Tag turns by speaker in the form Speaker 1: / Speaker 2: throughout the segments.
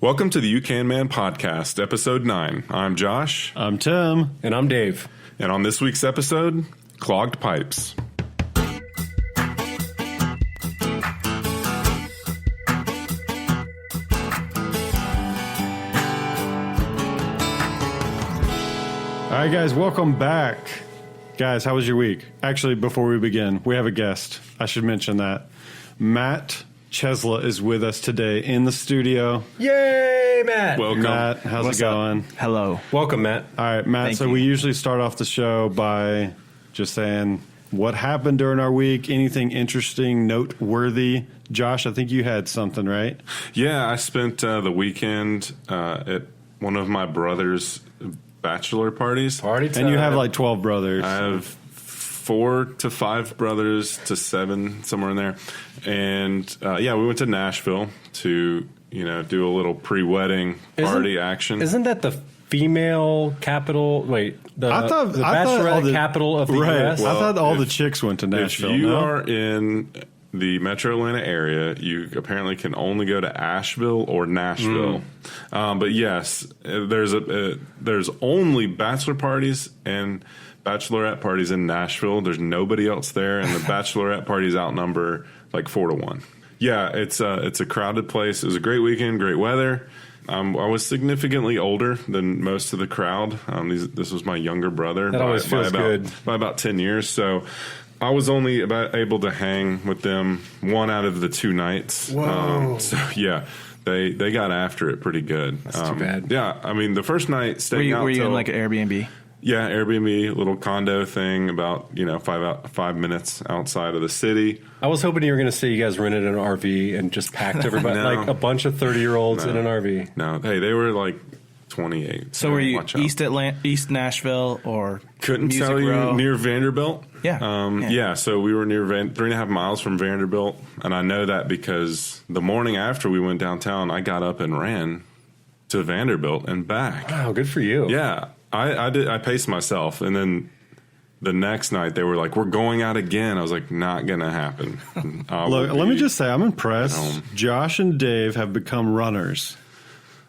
Speaker 1: Welcome to the You Can Man podcast, episode 9. I'm Josh.
Speaker 2: I'm Tim.
Speaker 3: And I'm Dave.
Speaker 1: And on this week's episode, Clogged Pipes.
Speaker 2: All right, guys, welcome back. Guys, how was your week? Actually, before we begin, we have a guest. I should mention that. Matt Chesla is with us today in the studio.
Speaker 3: Yay, Matt!
Speaker 1: Welcome.
Speaker 2: Matt, how's it going?
Speaker 4: Hello.
Speaker 3: Welcome, Matt.
Speaker 2: All right, Matt,
Speaker 4: Thank
Speaker 2: so
Speaker 4: you.
Speaker 2: we usually start off the show by just saying what happened during our week, anything interesting, noteworthy. Josh, I think you had something, right?
Speaker 1: Yeah, I spent the weekend at one of my brother's bachelor parties.
Speaker 3: Party time.
Speaker 2: And you have like 12 brothers.
Speaker 1: I have 4 to 5 brothers to 7, somewhere in there. And yeah, we went to Nashville to, do a little pre-wedding party action.
Speaker 3: Isn't that the female capital? Wait, the bachelorette
Speaker 2: all the
Speaker 3: capital of the
Speaker 2: right.
Speaker 3: U.S.?
Speaker 2: I thought all the
Speaker 1: if-
Speaker 2: chicks went to Nashville.
Speaker 1: If you
Speaker 2: no?
Speaker 1: are in the metro Atlanta area, you apparently can only go to Asheville or Nashville. But yes, there's only bachelor parties and bachelorette parties in Nashville. There's nobody else there, and the bachelorette parties outnumber like 4 to 1. Yeah, it's a crowded place. It was a great weekend, great weather. I was significantly older than most of the crowd. This was my younger brother.
Speaker 3: That always feels good.
Speaker 1: By about 10 years, so I was only about able to hang with them 1 out of the 2 nights.
Speaker 3: Whoa.
Speaker 1: So yeah, they got after it pretty good.
Speaker 3: That's too bad.
Speaker 1: Yeah, I mean the first night staying out
Speaker 4: Were you
Speaker 1: till,
Speaker 4: in like an Airbnb?
Speaker 1: yeah, Airbnb, little condo thing about 5 minutes outside of the city.
Speaker 3: I was hoping you were going to say you guys rented an RV and just packed everybody,
Speaker 1: No.
Speaker 3: like a bunch of 30-year-olds in an RV.
Speaker 1: No, hey, they were like 28.
Speaker 4: So were you
Speaker 1: watch out.
Speaker 4: East Nashville or
Speaker 1: Couldn't
Speaker 4: Music
Speaker 1: tell you
Speaker 4: Row?
Speaker 1: near Vanderbilt.
Speaker 4: Yeah.
Speaker 1: Yeah, so we were near 3.5 miles from Vanderbilt, and I know that because the morning after we went downtown, I got up and ran to Vanderbilt and back.
Speaker 3: Wow, good for you.
Speaker 1: Yeah, I did. I paced myself, and then the next night they were like, "We're going out again." I was like, "Not gonna happen."
Speaker 2: Look, let me just say, I'm impressed.
Speaker 1: home.
Speaker 2: Josh and Dave have become runners.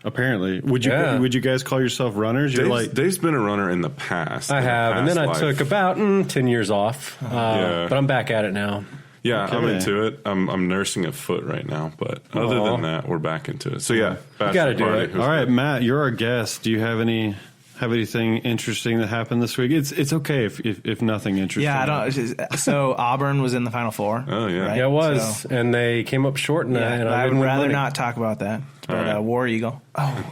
Speaker 2: Apparently, would
Speaker 3: Yeah.
Speaker 2: you guys call yourself runners?
Speaker 1: Dave's been a runner in the past.
Speaker 3: I
Speaker 1: in the
Speaker 3: have, and then I
Speaker 1: past
Speaker 3: took
Speaker 1: life.
Speaker 3: about 10 years off,
Speaker 1: Yeah.
Speaker 3: but I'm back at it now.
Speaker 1: Yeah, I'm
Speaker 2: Okay.
Speaker 1: into it. I'm nursing a foot right now, but other
Speaker 3: Aw.
Speaker 1: than that, we're back into it. So yeah,
Speaker 3: gotta
Speaker 1: bachelor
Speaker 3: do
Speaker 1: party.
Speaker 3: it.
Speaker 1: was
Speaker 2: All right,
Speaker 1: good.
Speaker 2: Matt, you're our guest. Do you have anything interesting that happened this week? It's okay if nothing interesting.
Speaker 4: Yeah, I don't. So Auburn was in the Final Four.
Speaker 1: Oh, yeah.
Speaker 4: right?
Speaker 3: Yeah, it was,
Speaker 4: So,
Speaker 3: and they came up short, and
Speaker 4: yeah,
Speaker 3: I
Speaker 4: but I would
Speaker 3: didn't win
Speaker 4: rather
Speaker 3: money.
Speaker 4: not talk about that. But
Speaker 1: right.
Speaker 4: War Eagle. Oh,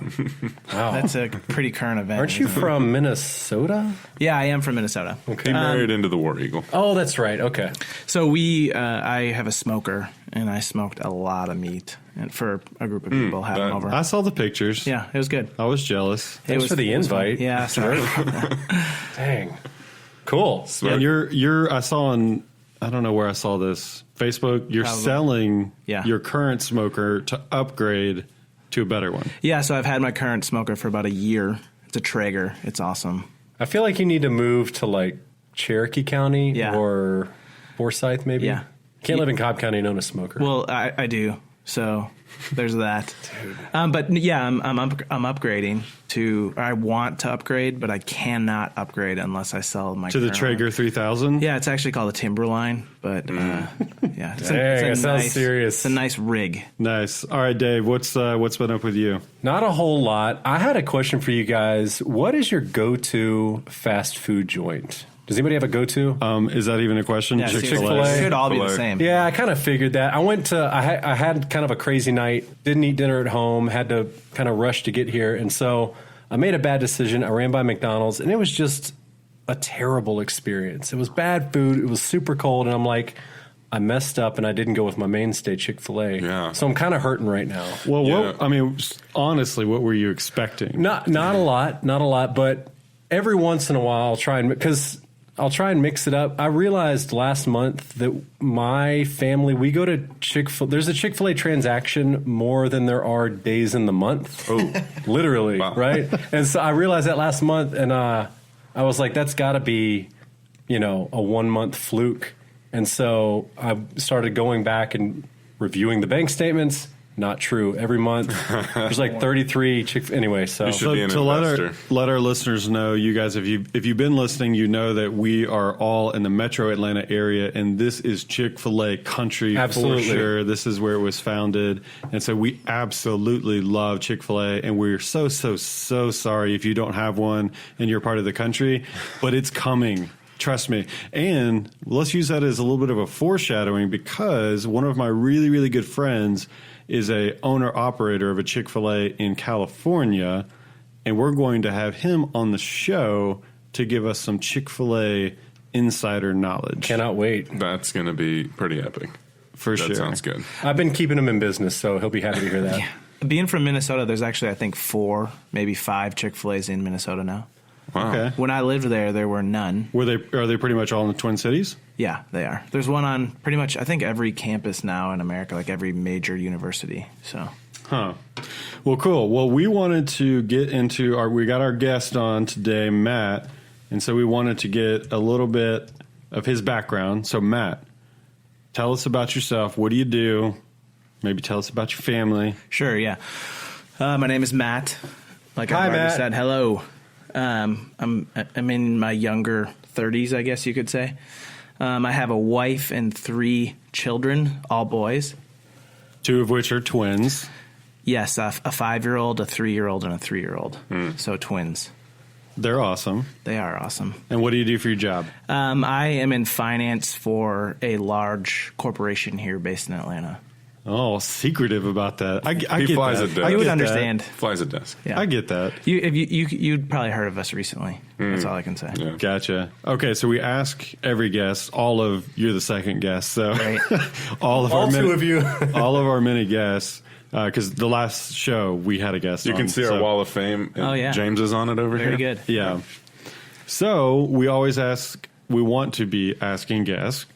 Speaker 3: Wow.
Speaker 4: that's a pretty current event.
Speaker 3: Aren't you
Speaker 4: isn't it?
Speaker 3: from Minnesota?
Speaker 4: Yeah, I am from Minnesota.
Speaker 1: He married into the War Eagle.
Speaker 3: Oh, that's right. Okay.
Speaker 4: So I have a smoker, and I smoked a lot of meat, and for a group of people having
Speaker 1: that-
Speaker 4: over.
Speaker 2: I saw the pictures.
Speaker 4: Yeah, it was good.
Speaker 2: I was jealous.
Speaker 3: Thanks for the
Speaker 4: it was fun.
Speaker 3: invite.
Speaker 4: Yeah, sorry.
Speaker 3: Dang. Cool.
Speaker 2: And you're I saw on, I don't know where I saw this, Facebook, you're
Speaker 4: Probably.
Speaker 2: selling
Speaker 4: Yeah.
Speaker 2: your current smoker to upgrade to a better one.
Speaker 4: Yeah, so I've had my current smoker for about a year. It's a Traeger. It's awesome.
Speaker 3: I feel like you need to move to like Cherokee County
Speaker 4: Yeah.
Speaker 3: or Forsyth, maybe.
Speaker 4: Yeah.
Speaker 3: Can't live in Cobb County and own a smoker.
Speaker 4: Well, I do. So there's that. But yeah, I'm upgrading to. I want to upgrade, but I cannot upgrade unless I sell my
Speaker 2: To the
Speaker 4: current
Speaker 2: Traeger
Speaker 4: one.
Speaker 2: 3000?
Speaker 4: Yeah, it's actually called a Timberline, but yeah, it's
Speaker 3: Dang, it sounds
Speaker 4: nice,
Speaker 3: serious.
Speaker 4: It's a nice rig.
Speaker 2: Nice. All right, Dave, what's been up with you?
Speaker 3: Not a whole lot. I had a question for you guys. What is your go-to fast food joint? Does anybody have a go-to?
Speaker 2: Is that even a question?
Speaker 4: Yeah,
Speaker 3: Chick-fil-A.
Speaker 4: It should all be the
Speaker 1: Chick-fil-A.
Speaker 4: same.
Speaker 3: Yeah, I kind of figured that. I had kind of a crazy night. Didn't eat dinner at home. Had to kind of rush to get here. And so I made a bad decision. I ran by McDonald's, and it was just a terrible experience. It was bad food. It was super cold. And I'm like, I messed up, and I didn't go with my mainstay, Chick-fil-A.
Speaker 1: Yeah.
Speaker 3: So I'm kind of hurting right now.
Speaker 2: Well,
Speaker 1: Yeah.
Speaker 2: honestly, what were you expecting?
Speaker 3: Not a lot, but every once in a while I'll try and mix it up. I realized last month that my family, we go to Chick-fil-A. There's a Chick-fil-A transaction more than there are days in the month.
Speaker 1: Oh,
Speaker 3: Literally,
Speaker 1: Wow.
Speaker 3: right? And so I realized that last month, and I was like, that's got to be, a 1-month fluke. And so I started going back and reviewing the bank statements, not true. Every month, there's like 33 anyway. So
Speaker 1: You should be an
Speaker 2: to
Speaker 1: investor.
Speaker 2: let our listeners know, you guys, if you've been listening, you know that we are all in the Metro Atlanta area, and this is Chick-fil-A country
Speaker 3: Absolutely.
Speaker 2: for sure. This is where it was founded, and so we absolutely love Chick-fil-A, and we're so sorry if you don't have one in your part of the country, but it's coming. Trust me. And let's use that as a little bit of a foreshadowing, because one of my really, really good friends is a owner-operator of a Chick-fil-A in California, and we're going to have him on the show to give us some Chick-fil-A insider knowledge.
Speaker 3: cannot wait.
Speaker 1: That's going to be pretty epic.
Speaker 2: For
Speaker 1: That
Speaker 2: sure.
Speaker 1: sounds good.
Speaker 3: I've been keeping him in business, so he'll be happy to hear that.
Speaker 4: Being from Minnesota, there's actually, I think, 4, maybe 5 Chick-fil-A's in Minnesota now.
Speaker 1: Wow.
Speaker 2: Okay.
Speaker 4: When I lived there were none.
Speaker 2: Are they pretty much all in the Twin Cities?
Speaker 4: Yeah, they are. There's one on pretty much, I think, every campus now in America, like every major university. So,
Speaker 2: Huh. Well, cool. Well, we wanted to get into we got our guest on today, Matt, and so we wanted to get a little bit of his background. So, Matt, tell us about yourself. What do you do? Maybe tell us about your family.
Speaker 4: sure, yeah. My name is Matt. Like
Speaker 3: Hi,
Speaker 4: I've already
Speaker 3: Matt.
Speaker 4: said, hello. I'm in my younger 30s, I guess you could say. I have a wife and 3 children, all boys.
Speaker 2: 2 of which are twins.
Speaker 4: Yes, a 5-year-old, a 3-year-old, and a 3-year-old. So twins.
Speaker 2: They're awesome.
Speaker 4: They are awesome.
Speaker 2: And what do you do for your job?
Speaker 4: I am in finance for a large corporation here based in Atlanta.
Speaker 2: Oh, secretive about that. I
Speaker 1: He
Speaker 2: get
Speaker 1: flies
Speaker 2: that.
Speaker 1: a desk.
Speaker 2: I
Speaker 4: You
Speaker 2: get
Speaker 4: would
Speaker 2: that.
Speaker 4: understand.
Speaker 1: Flies a desk.
Speaker 4: Yeah.
Speaker 2: I get that.
Speaker 4: You'd probably heard of us recently. That's all I can say.
Speaker 1: Yeah.
Speaker 2: Gotcha. Okay, so we ask every guest, you're the second guest, so
Speaker 4: Right.
Speaker 2: all of
Speaker 3: All
Speaker 2: our
Speaker 3: 2 of you.
Speaker 2: all of our many guests, because the last show we had a guest
Speaker 1: You
Speaker 2: on,
Speaker 1: can see
Speaker 2: so-
Speaker 1: our wall of fame. And
Speaker 4: Oh, yeah.
Speaker 1: James is on it over
Speaker 4: Very
Speaker 1: here.
Speaker 4: good.
Speaker 2: Yeah. So we always we want to be asking guests,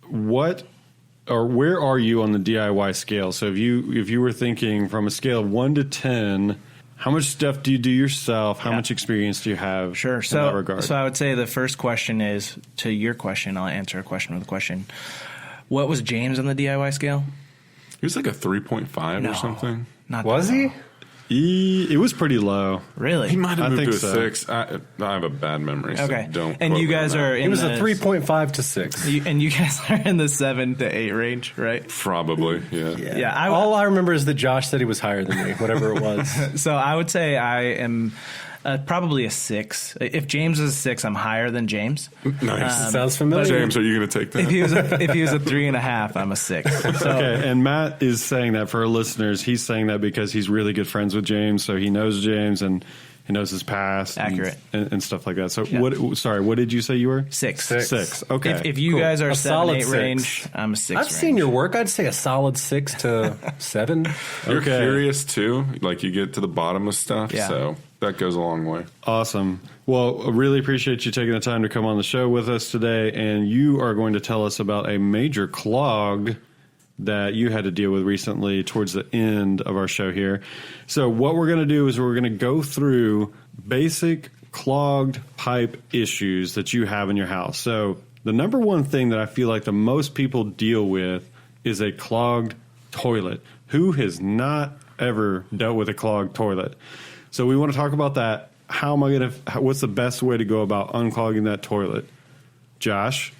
Speaker 2: where are you on the DIY scale? So if you were thinking from a scale of 1 to 10, how much stuff do you do yourself? How
Speaker 4: Yeah.
Speaker 2: much experience do you have
Speaker 4: Sure.
Speaker 2: in that
Speaker 4: So,
Speaker 2: regard?
Speaker 4: so I would say the first question is to your question. I'll answer a question with a question. What was James on the DIY scale?
Speaker 1: He was like a 3.5
Speaker 4: No.
Speaker 1: or something.
Speaker 4: Not
Speaker 3: Was
Speaker 4: that
Speaker 3: he?
Speaker 4: low.
Speaker 2: It was pretty low.
Speaker 4: Really?
Speaker 1: He might have
Speaker 2: I
Speaker 1: moved
Speaker 2: think
Speaker 1: to a
Speaker 2: so.
Speaker 1: 6. I have a bad memory. So
Speaker 4: Okay.
Speaker 1: don't.
Speaker 4: And
Speaker 1: quote
Speaker 4: you
Speaker 1: me on
Speaker 4: guys
Speaker 1: that.
Speaker 4: are in
Speaker 3: It was
Speaker 4: the
Speaker 3: a 3.5 to 6.
Speaker 4: and you guys are in the 7 to 8 range, right?
Speaker 1: Probably. Yeah.
Speaker 4: Yeah.
Speaker 3: All I remember is that Josh said he was higher than me, whatever it was.
Speaker 4: So I would say I am probably a 6. If James is a 6, I'm higher than James.
Speaker 1: Nice.
Speaker 3: Sounds familiar.
Speaker 1: James, are you going to take that?
Speaker 4: If he was a 3.5, I'm a 6. So,
Speaker 2: Okay, and Matt is saying that for our listeners. He's saying that because he's really good friends with James, so he knows James and he knows his past,
Speaker 4: Accurate.
Speaker 2: and stuff like that. So,
Speaker 4: Yeah.
Speaker 2: what did you say you were?
Speaker 4: 6.
Speaker 2: 6. Okay.
Speaker 4: If you
Speaker 3: Cool.
Speaker 4: guys are
Speaker 3: A
Speaker 4: 7,
Speaker 3: solid
Speaker 4: 8
Speaker 3: 6.
Speaker 4: range, I'm a 6.
Speaker 3: I've seen your work. I'd say a solid 6 to 7.
Speaker 1: You're
Speaker 2: Okay.
Speaker 1: curious too. Like you get to the bottom of stuff.
Speaker 4: Yeah.
Speaker 1: So that goes a long way.
Speaker 2: Awesome. Well, I really appreciate you taking the time to come on the show with us today, and you are going to tell us about a major clog that you had to deal with recently towards the end of our show here. So what we're going to do is we're going to go through basic clogged pipe issues that you have in your house. So the number one thing that I feel like the most people deal with is a clogged toilet. Who has not ever dealt with a clogged toilet? So we want to talk about that. What's the best way to go about unclogging that toilet? Josh?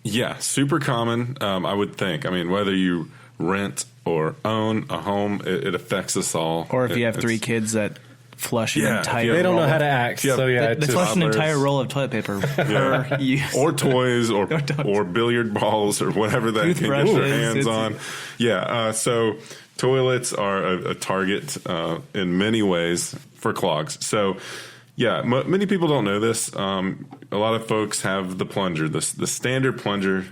Speaker 1: Yeah, super common. I would think. I mean, whether you rent or own a home, it affects us all.
Speaker 4: Or if you have
Speaker 1: It's-
Speaker 4: 3 kids that flush an
Speaker 1: Yeah, if
Speaker 4: entire
Speaker 1: you
Speaker 3: They don't know
Speaker 1: roll.
Speaker 3: how to act,
Speaker 1: Yeah.
Speaker 3: so yeah.
Speaker 4: They
Speaker 3: it's
Speaker 4: flush
Speaker 3: just-
Speaker 4: an
Speaker 1: toddlers.
Speaker 4: entire roll of toilet paper per use.
Speaker 1: or toys or
Speaker 4: toys.
Speaker 1: or billiard balls or whatever that can get
Speaker 4: Toothbrushes,
Speaker 1: your hands
Speaker 4: it's-
Speaker 1: on. Yeah, so toilets are a target in many ways for clogs. So yeah, many people don't know this. A lot of folks have the plunger, the standard plunger.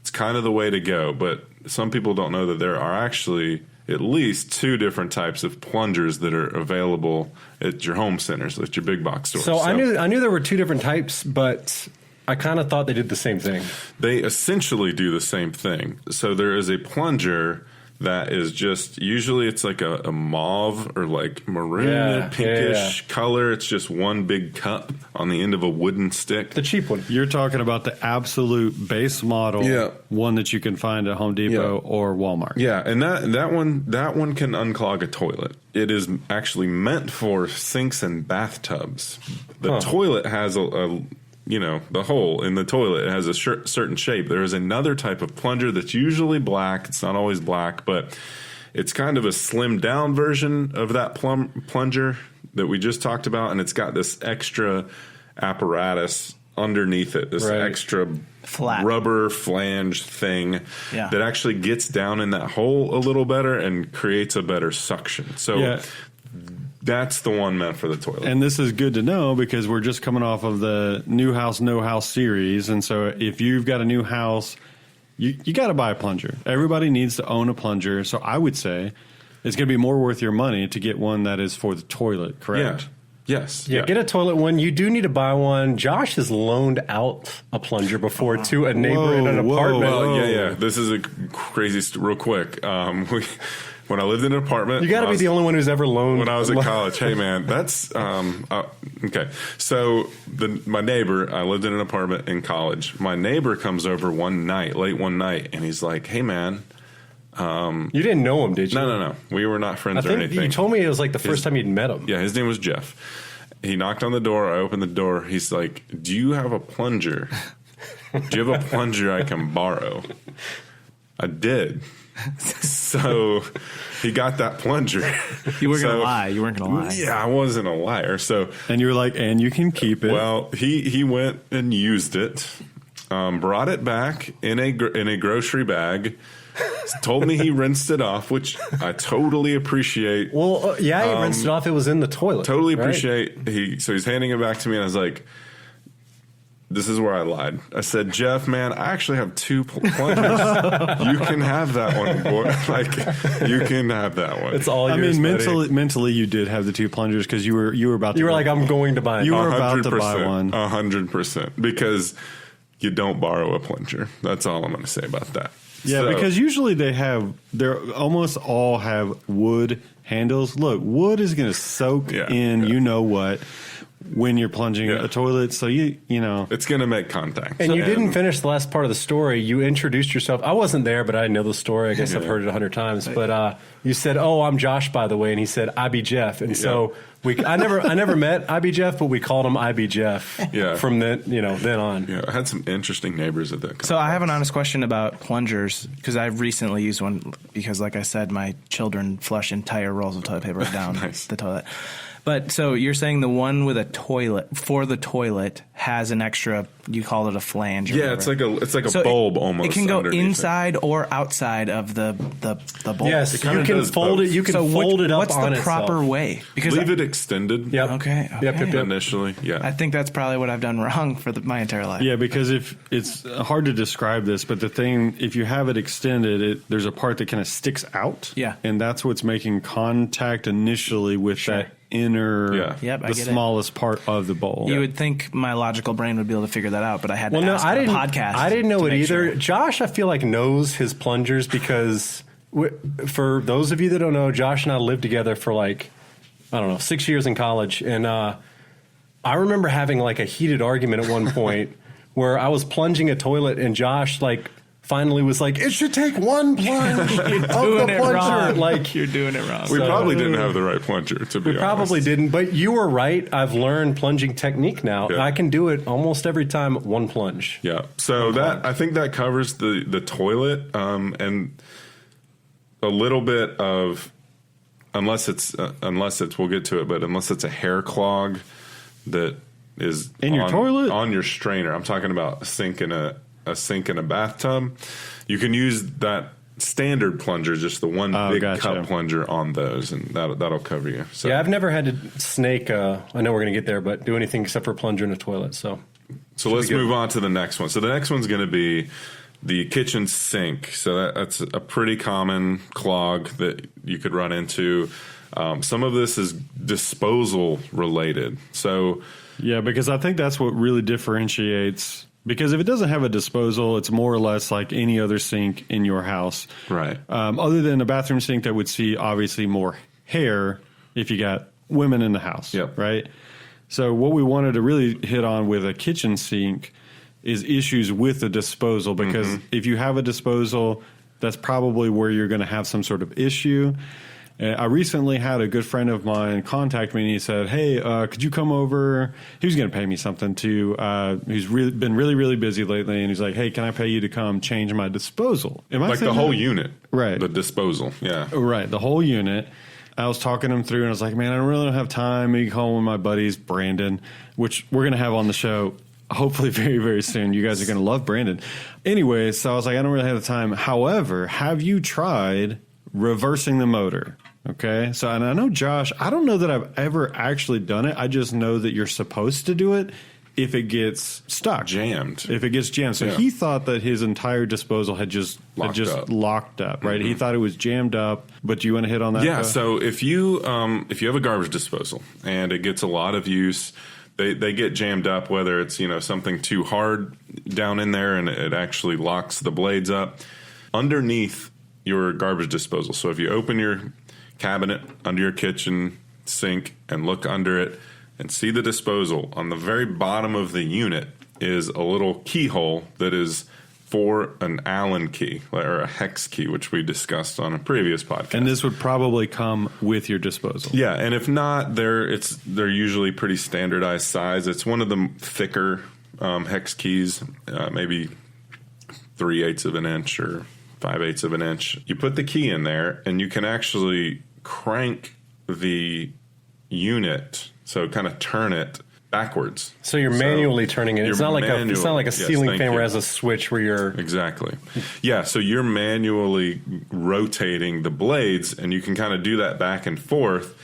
Speaker 1: It's kind of the way to go, but some people don't know that there are actually at least 2 different types of plungers that are available at your home centers, at your big box stores.
Speaker 3: So I knew there were 2 different types, but I kind of thought they did the same thing.
Speaker 1: They essentially do the same thing. So there is a plunger that is just usually it's like a mauve or like maroon pinkish color. It's just one big cup on the end of a wooden stick.
Speaker 3: The cheap one.
Speaker 2: You're talking about the absolute base model, one that you can find at Home Depot or Walmart.
Speaker 1: Yeah, and that one can unclog a toilet. It is actually meant for sinks and bathtubs. The toilet has a the hole in the toilet has a certain shape. There is another type of plunger that's usually black. It's not always black, but it's kind of a slimmed down version of that plunger that we just talked about, and it's got this extra apparatus underneath it, this extra
Speaker 4: flat
Speaker 1: rubber flange thing that actually gets down in that hole a little better and creates a better suction. So that's the one meant for the toilet.
Speaker 2: And this is good to know because we're just coming off of the New House, No House series. And so if you've got a new house, you got to buy a plunger. Everybody needs to own a plunger. So I would say it's going to be more worth your money to get one that is for the toilet, correct?
Speaker 1: Yes.
Speaker 3: Yeah, get a toilet one. You do need to buy one. Josh has loaned out a plunger before to a neighbor in an apartment.
Speaker 1: Well, this is a crazy, real quick. When I lived in an apartment,
Speaker 3: you got to be the only one who's ever loaned.
Speaker 1: When I was in college, hey man, that's okay. So my neighbor, I lived in an apartment in college. My neighbor comes over late one night, and he's like, "Hey man."
Speaker 3: You didn't know him, did you?
Speaker 1: No. We were not friends or anything.
Speaker 3: You told me it was like the first time you'd met him.
Speaker 1: Yeah, his name was Jeff. He knocked on the door. I opened the door. He's like, "Do you have a plunger? Do you have a plunger I can borrow?" I did. So he got that plunger.
Speaker 4: You weren't going to lie. You weren't going to lie.
Speaker 1: Yeah, I wasn't a liar. So
Speaker 2: and you were like, and you can keep it.
Speaker 1: Well, he went and used it, brought it back in a grocery bag. Told me he rinsed it off, which I totally appreciate.
Speaker 3: Well, he rinsed it off. It was in the toilet.
Speaker 1: Totally appreciate. So he's handing it back to me, and I was like, this is where I lied. I said, Jeff, man, I actually have two plungers. You can have that one, boy. Like, you can have that one.
Speaker 3: It's all yours.
Speaker 2: I mean, mentally, you did have the two plungers because you were about to.
Speaker 3: You were like, I'm going to buy it.
Speaker 2: You were about to buy one.
Speaker 1: 100%. Because you don't borrow a plunger. That's all I'm going to say about that.
Speaker 2: Yeah, because usually they almost all have wood handles. Look, wood is going to soak in you know what when you're plunging a toilet, so you know.
Speaker 1: It's going to make contact.
Speaker 3: And you didn't finish the last part of the story. You introduced yourself. I wasn't there, but I know the story. I guess I've heard it 100 times. But you said, "Oh, I'm Josh, by the way," and he said, "I be Jeff." And so I never met I be Jeff, but we called him I be Jeff. From then on.
Speaker 1: Yeah, I had some interesting neighbors at that.
Speaker 4: So I have an honest question about plungers because I've recently used one because, like I said, my children flush entire rolls of toilet paper down the toilet. But so you're saying the one with a toilet for the toilet has an extra, you call it a flange. Or whatever.
Speaker 1: it's like a bulb almost.
Speaker 4: It can go inside or outside of the bulb.
Speaker 3: Yes, you can fold it. You can fold it up.
Speaker 4: What's
Speaker 3: on
Speaker 4: the proper way?
Speaker 1: Because leave it extended.
Speaker 3: Yep.
Speaker 4: Okay.
Speaker 3: Yep.
Speaker 1: Initially,
Speaker 4: I think that's probably what I've done wrong for my entire life.
Speaker 2: Yeah, because if it's hard to describe this, but the thing, if you have it extended, there's a part that kind of sticks out.
Speaker 4: Yeah,
Speaker 2: and that's what's making contact initially with that inner, the smallest part of the bowl.
Speaker 4: You would think my logical brain would be able to figure that out, but I had to ask on a podcast.
Speaker 3: I didn't know it either.
Speaker 4: Sure.
Speaker 3: Josh, I feel like, knows his plungers because for those of you that don't know, Josh and I lived together for 6 years in college. And I remember having a heated argument at one point where I was plunging a toilet and Josh finally was like, it should take one plunge of the plunger.
Speaker 4: You're doing it wrong.
Speaker 1: We probably didn't have the right plunger, to be honest.
Speaker 3: We probably didn't, but you were right. I've learned plunging technique now.
Speaker 1: Yeah.
Speaker 3: I can do it almost every time, one plunge.
Speaker 1: Yeah. So I think that covers the toilet and a little bit of, unless it's we'll get to it, but unless it's a hair clog that is
Speaker 2: in your toilet
Speaker 1: on your strainer. I'm talking about a sink and a bathtub. You can use that standard plunger, just the one big cup plunger on those, and that'll cover you. So
Speaker 3: yeah, I've never had to snake. I know we're going to get there, but do anything except for plunger in a toilet. So
Speaker 1: let's move on to the next one. So the next one's going to be the kitchen sink. So that's a pretty common clog that you could run into. Some of this is disposal related. So
Speaker 2: yeah, because I think that's what really differentiates Because if it doesn't have a disposal, it's more or less like any other sink in your house.
Speaker 1: Right.
Speaker 2: Other than a bathroom sink that would see obviously more hair if you got women in the house.
Speaker 1: Yep.
Speaker 2: Right. So what we wanted to really hit on with a kitchen sink is issues with the disposal, because if you have a disposal, that's probably where you're going to have some sort of issue. I recently had a good friend of mine contact me, and he said, hey, could you come over? He was going to pay me something to, he's been really, really busy lately, and he's like, hey, can I pay you to come change my disposal? Am I
Speaker 1: Like the
Speaker 2: saying
Speaker 1: whole
Speaker 2: that?
Speaker 1: unit.
Speaker 2: Right.
Speaker 1: The disposal. Yeah.
Speaker 2: Right, the whole unit. I was talking him through, and I was like, man, I really don't have time. Maybe call one of my buddies, Brandon, which we're going to have on the show hopefully very, very soon. You guys are going to love Brandon. Anyway, so I was like, I don't really have the time. However, have you tried reversing the motor? Okay, so and I know, Josh, I don't know that I've ever actually done it. I just know that you're supposed to do it if it gets stuck.
Speaker 1: Jammed.
Speaker 2: If it gets jammed. So he thought that his entire disposal had just locked up, right? He thought it was jammed up, but do you want to hit on that?
Speaker 1: Yeah, so if you have a garbage disposal and it gets a lot of use, they get jammed up, whether it's, something too hard down in there and it actually locks the blades up underneath your garbage disposal. So if you open your cabinet under your kitchen sink and look under it and see the disposal, on the very bottom of the unit is a little keyhole that is for an Allen key or a hex key, which we discussed on a previous podcast.
Speaker 2: And this would probably come with your disposal.
Speaker 1: Yeah, and if not, they're usually pretty standardized size. It's one of the thicker hex keys, maybe 3/8 of an inch or 5/8 of an inch. You put the key in there, and you can actually crank the unit, so kind of turn it backwards.
Speaker 3: So you're manually turning it. It's not like a ceiling fan where it has a switch where you're
Speaker 1: exactly. Yeah, so you're manually rotating the blades, and you can kind of do that back and forth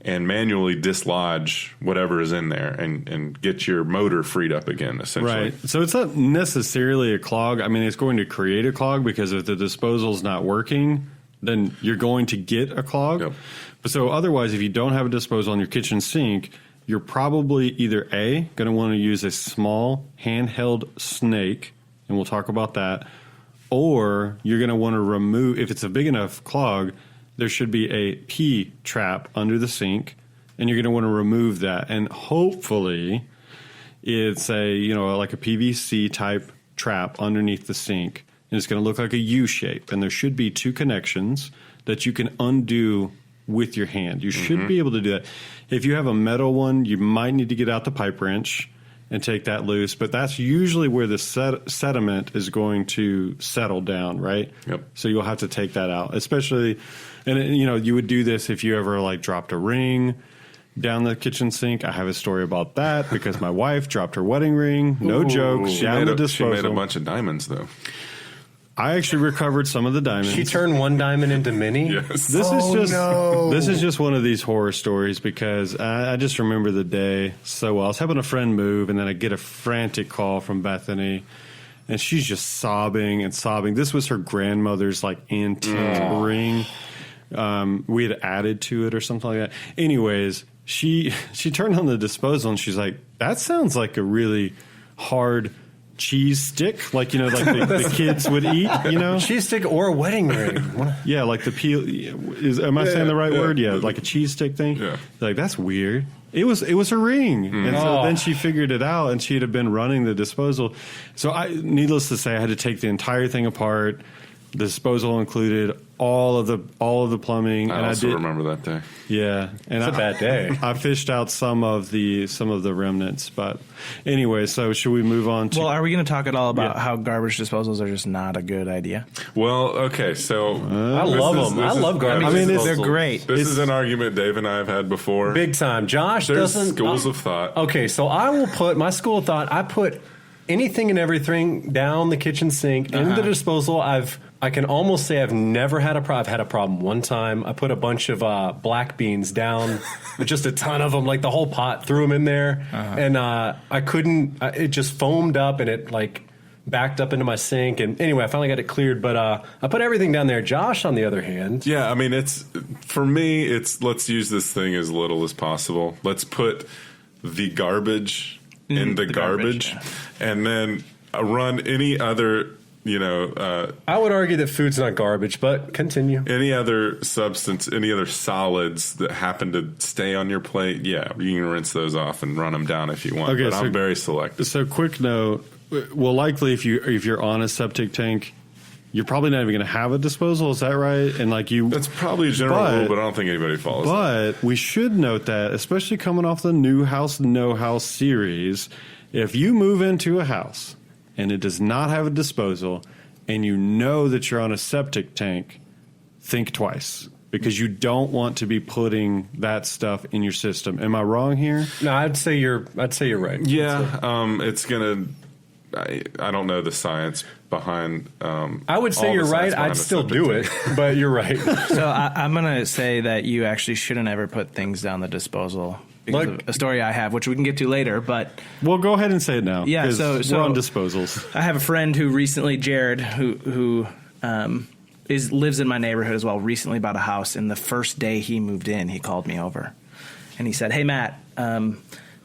Speaker 1: and manually dislodge whatever is in there and get your motor freed up again, essentially.
Speaker 2: Right. So it's not necessarily a clog. I mean, it's going to create a clog because if the disposal's not working, then you're going to get a clog.
Speaker 1: Yep.
Speaker 2: But so otherwise, if you don't have a disposal on your kitchen sink, you're probably either A, going to want to use a small handheld snake, and we'll talk about that, or you're going to want to remove, if it's a big enough clog, there should be a P trap under the sink, and you're going to want to remove that. And hopefully it's like a PVC type trap underneath the sink, and it's going to look like a U shape. And there should be two connections that you can undo with your hand. You should be able to do that. If you have a metal one, you might need to get out the pipe wrench and take that loose, but that's usually where the sediment is going to settle down, right?
Speaker 1: Yep.
Speaker 2: So you'll have to take that out, especially, and you would do this if you ever dropped a ring down the kitchen sink. I have a story about that because my wife dropped her wedding ring. No joke. Down the disposal.
Speaker 1: She made a bunch of diamonds, though.
Speaker 2: I actually recovered some of the diamonds.
Speaker 3: She turned one diamond into many.
Speaker 1: Yes.
Speaker 2: This is just one of these horror stories because I just remember the day so well. I was helping a friend move, and then I get a frantic call from Bethany, and she's just sobbing and sobbing. This was her grandmother's antique ring. We had added to it or something like that. Anyways, she turned on the disposal, and she's like, "That sounds like a really hard cheese stick, the kids would eat,
Speaker 3: cheese stick or a wedding ring."
Speaker 2: Yeah, like the peel. Am I saying the right word? Yeah, like a cheese stick thing.
Speaker 1: Yeah,
Speaker 2: that's weird. It was a ring, and so then she figured it out, and she'd have been running the disposal. So needless to say, I had to take the entire thing apart. The disposal included all of the plumbing.
Speaker 1: I also remember that day.
Speaker 2: Yeah, and
Speaker 3: it's a bad day.
Speaker 2: I fished out some of the remnants, but anyway. So should we move on to?
Speaker 4: Well, are we going to talk at all about how garbage disposals are just not a good idea?
Speaker 1: Well, okay, so
Speaker 3: I love them. I love garbage.
Speaker 4: disposals. They're great.
Speaker 1: This is an argument Dave and I have had before.
Speaker 3: Big time. Josh
Speaker 1: There's
Speaker 3: doesn't.
Speaker 1: schools of thought.
Speaker 3: Okay, so I will put my school of thought. I put anything and everything down the kitchen sink in the disposal. I can almost say I've never had a problem. I've had a problem one time. I put a bunch of black beans down, just a ton of them, like the whole pot, threw them in there, and I couldn't. It just foamed up and it backed up into my sink. And anyway, I finally got it cleared. But I put everything down there. Josh, on the other hand,
Speaker 1: yeah, I mean, for me, it's let's use this thing as little as possible. Let's put the garbage in the garbage, and then run any other,
Speaker 3: I would argue that food's not garbage, but continue.
Speaker 1: any other substance, any other solids that happen to stay on your plate, yeah, you can rinse those off and run them down if you want.
Speaker 2: Okay,
Speaker 1: but
Speaker 2: so-
Speaker 1: I'm very selective.
Speaker 2: So, quick note. Well, likely if you're on a septic tank, you're probably not even going to have a disposal. Is that right? And
Speaker 1: That's probably a general rule, but I don't think anybody follows it.
Speaker 2: But we should note that, especially coming off the New House, No House series, if you move into a house and it does not have a disposal and you know that you're on a septic tank, think twice. Because you don't want to be putting that stuff in your system. Am I wrong here?
Speaker 3: No, I'd say you're right.
Speaker 1: Yeah, it's going to... I don't know the science behind.
Speaker 3: I would say
Speaker 1: all the
Speaker 3: you're
Speaker 1: science
Speaker 3: right.
Speaker 1: behind
Speaker 3: I'd
Speaker 1: the
Speaker 3: still
Speaker 1: septic
Speaker 3: do
Speaker 1: tank.
Speaker 3: it, but you're right.
Speaker 4: So I'm going to say that you actually shouldn't ever put things down the disposal because of a story I have, which we can get to later. But
Speaker 2: Well, go ahead and say it now.
Speaker 4: Yeah,
Speaker 2: 'cause
Speaker 4: so
Speaker 2: we're on disposals.
Speaker 4: I have a friend who recently, Jared, who lives in my neighborhood as well, recently bought a house. And the first day he moved in, he called me over. And he said, "Hey, Matt,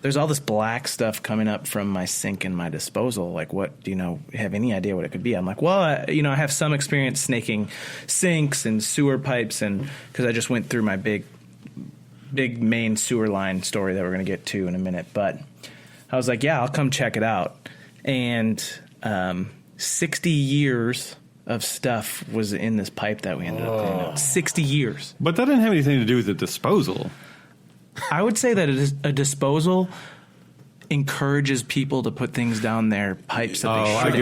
Speaker 4: there's all this black stuff coming up from my sink and my disposal. Like, what, do you have any idea what it could be?" I'm like, "Well, I have some experience snaking sinks and sewer pipes, and because I just went through my big main sewer line story that we're going to get to in a minute." But I was like, "Yeah, I'll come check it out." And 60 years of stuff was in this pipe that we ended up cleaning out. 60 years.
Speaker 2: But that didn't have anything to do with the disposal.
Speaker 4: I would say that a disposal encourages people to put things down their pipes that they
Speaker 2: I
Speaker 4: shouldn't.